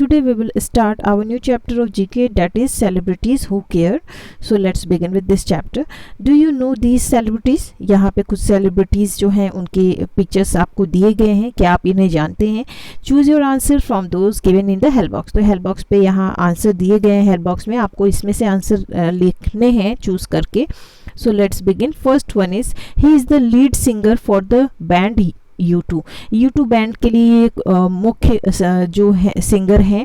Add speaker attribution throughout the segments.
Speaker 1: Today we will start our new chapter of GK, that is celebrities who care. So let's begin with this chapter. Do you know these celebrities? यहाँ पे कुछ celebrities जो हैं उनके pictures आपको दिए गए हैं, क्या आप इन्हें जानते हैं? Choose your answer from those given in the help box. तो help box पे यहाँ आंसर दिए गए हैं, help box में आपको इसमें से आंसर लिखने हैं चूज करके. So let's begin. First one is, he is the lead singer for the band U2. U2 band के लिए एक मुख्य जो है सिंगर हैं.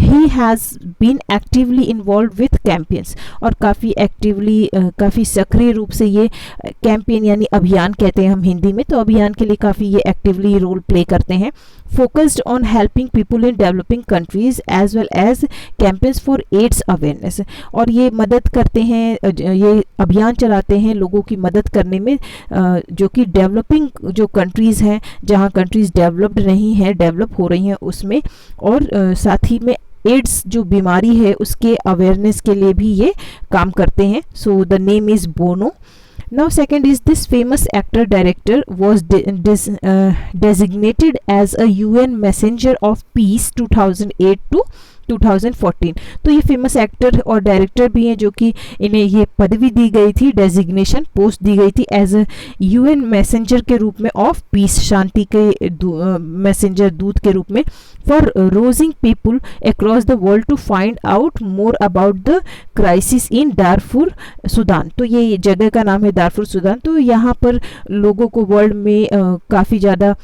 Speaker 1: He has been actively involved with campaigns, और काफ़ी एक्टिवली काफ़ी सक्रिय रूप से ये कैंपेन यानी अभियान कहते हैं हम हिंदी में, तो अभियान के लिए काफ़ी ये एक्टिवली रोल प्ले करते हैं. Focused on helping people in developing countries as well as campaigns for AIDS awareness, और ये मदद करते हैं, ये अभियान चलाते हैं लोगों की मदद करने में जो कि डेवलपिंग जो कंट्रीज़ हैं, जहाँ कंट्रीज़ डेवलप्ड नहीं हैं, डेवलप हो रही हैं उसमें, और साथ ही में एड्स जो बीमारी है उसके अवेयरनेस के लिए भी ये काम करते हैं. सो the name is Bono. Now second is, this famous actor director was designated as a UN Messenger of Peace 2008 to 2014. तो ये फेमस एक्टर और डायरेक्टर भी हैं जो कि इन्हें ये पदवी दी गई थी, डेजिग्नेशन पोस्ट दी गई थी एज अ यूएन मैसेंजर के रूप में ऑफ पीस, शांति के मैसेंजर दूत के रूप में, for rousing people across the world to find out more about the crisis in Darfur Sudan. तो ये जगह का नाम है दारफुर सुदान. तो यहाँ पर लोगों को वर्ल्ड में काफ़ी ज़्यादा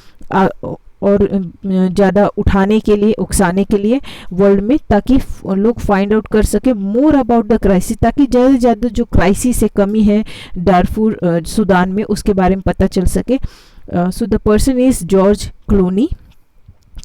Speaker 1: और ज़्यादा उठाने के लिए, उकसाने के लिए वर्ल्ड में, ताकि लोग फाइंड आउट कर सके मोर अबाउट द क्राइसिस, ताकि ज़्यादा से ज़्यादा जो क्राइसिस है, कमी है दारफुर सुदान में, उसके बारे में पता चल सके. So the person is George Clooney.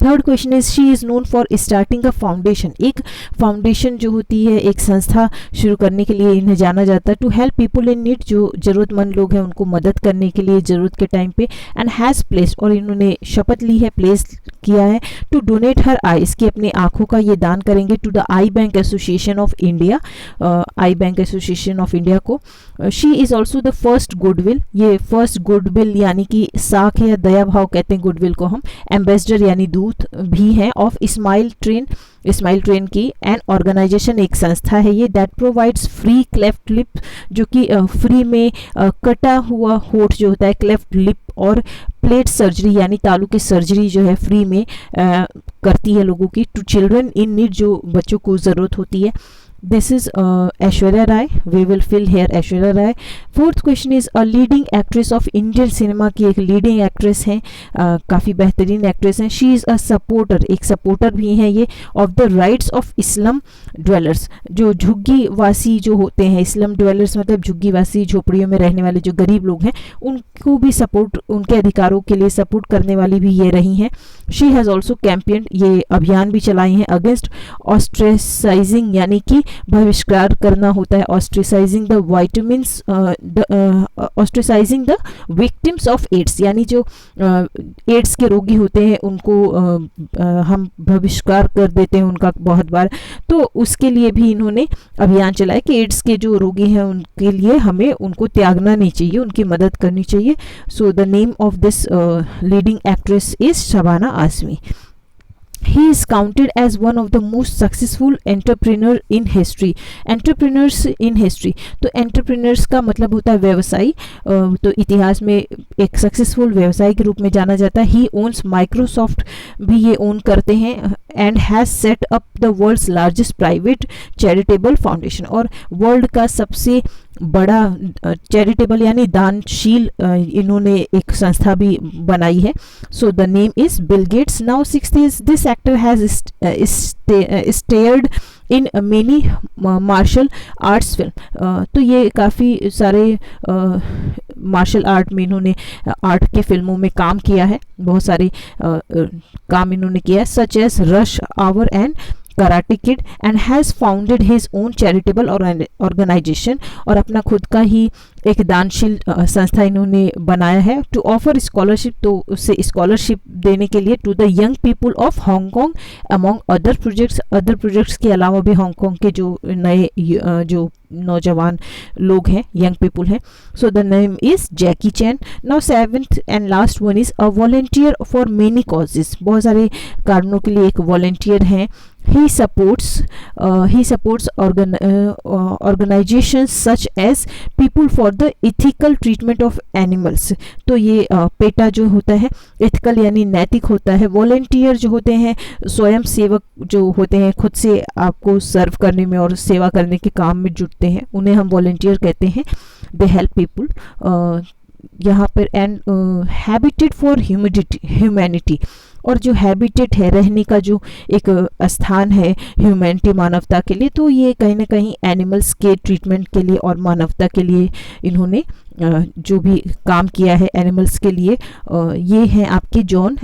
Speaker 1: Third question is, she is known for starting a foundation. एक फाउंडेशन जो होती है, एक संस्था शुरू करने के लिए इन्हें जाना जाता है. To help people in need, जो ज़रूरतमंद लोग हैं उनको मदद करने के लिए ज़रूरत के टाइम पे. एंड हैज़ प्लेस्ड, और इन्होंने शपथ ली है, प्लेस किया है, टू डोनेट हर आईज, की अपनी आँखों का ये दान करेंगे, to the I bank association of India, I bank association of India को. She is also the first goodwill, ये फर्स्ट गुडविल यानी कि साख या दया भाव कहते हैं गुडविल को हम, एम्बेसडर यानी दूत भी हैं ऑफ स्माइल ट्रेन की एन ऑर्गेनाइजेशन, एक संस्था है ये, that provides free cleft lip, जो कि फ्री में कटा हुआ होठ जो होता है, क्लेफ्ट लिप, और प्लेट सर्जरी यानी तालू की सर्जरी जो है फ्री में करती है लोगों की, टू चिल्ड्रन इन नीड, जो बच्चों को ज़रूरत होती है. This is Aishwarya Rai. We will fill here Aishwarya Rai. Fourth question is, a leading actress of Indian cinema की एक leading actress हैं, काफ़ी बेहतरीन एक्ट्रेस हैं. She is a supporter, एक सपोर्टर भी हैं ये, of the rights of Islam dwellers, जो झुग्गी वासी जो होते हैं, इस्लाम dwellers मतलब झुग्गी वासी, झोपड़ियों में रहने वाले जो गरीब लोग हैं, उनको भी सपोर्ट, उनके अधिकारों के लिए सपोर्ट करने वाली भी ये रही हैं. She has also campaigned, ये अभियान भी चलाई हैं, against ostracizing यानी कि बहिष्कार करना होता है, ostracising the vitamins, ostracising the victims of AIDS, यानी जो एड्स के रोगी होते हैं उनको हम बहिष्कार कर देते हैं उनका बहुत बार, तो उसके लिए भी इन्होंने अभियान चलाया कि एड्स के जो रोगी हैं उनके लिए हमें उनको त्यागना नहीं चाहिए, उनकी मदद करनी चाहिए. सो the name of this leading actress is Shabana Azmi. He is counted as one of the most successful entrepreneur in history. Entrepreneurs in history, तो entrepreneurs का मतलब होता है व्यवसायी, तो इतिहास में एक सक्सेसफुल व्यवसायी के रूप में जाना जाता है. He owns Microsoft भी ये ओन करते हैं, and has set up the world's largest private charitable foundation, और वर्ल्ड का सबसे बड़ा चैरिटेबल यानी दानशील इन्होंने एक संस्था भी बनाई है. So the name is Bill Gates. Now sixth is, this actor has starred in many martial arts film. तो ये काफ़ी सारे मार्शल आर्ट में इन्होंने आर्ट के फिल्मों में काम किया है, बहुत सारे काम इन्होंने किया है, such as Rush Hour and Karate Kid and has founded his own charitable organisation, और अपना खुद का ही एक दानशील संस्था इन्होंने बनाया है टू ऑफर स्कॉलरशिप, तो उससे स्कॉलरशिप देने के लिए to the young people of Hong Kong among other projects के अलावा भी हांगकांग के जो नए जो नौजवान लोग हैं, यंग पीपल हैं. सो the name is Jackie chain. Now seventh and last one is a volunteer for many causes. बहुत सारे कारणों के लिए एक वॉलेंटियर हैं. He supports organizations such as People for the Ethical Treatment of Animals. तो ये पेटा जो होता है एथिकल यानी नैतिक होता है. वॉलेंटियर जो होते हैं स्वयं सेवक जो होते हैं, खुद से आपको सर्व करने में और सेवा करने के काम में जुटते हैं, उन्हें हम वॉलेंटियर कहते हैं. दे हेल्प पीपल यहाँ पर. एंड हैबिटेट फॉर ह्यूमैनिटी, और जो हैबिटेट है रहने का जो एक स्थान है ह्यूमैनिटी मानवता के लिए, तो ये कहीं ना कहीं एनिमल्स के ट्रीटमेंट के लिए और मानवता के लिए इन्होंने जो भी काम किया है एनिमल्स के लिए, ये हैं आपके जॉन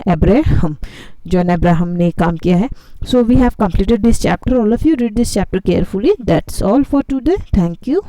Speaker 1: अब्राहम ने काम किया है. So we have completed this chapter. All of you read this chapter carefully. That's all for today. Thank you.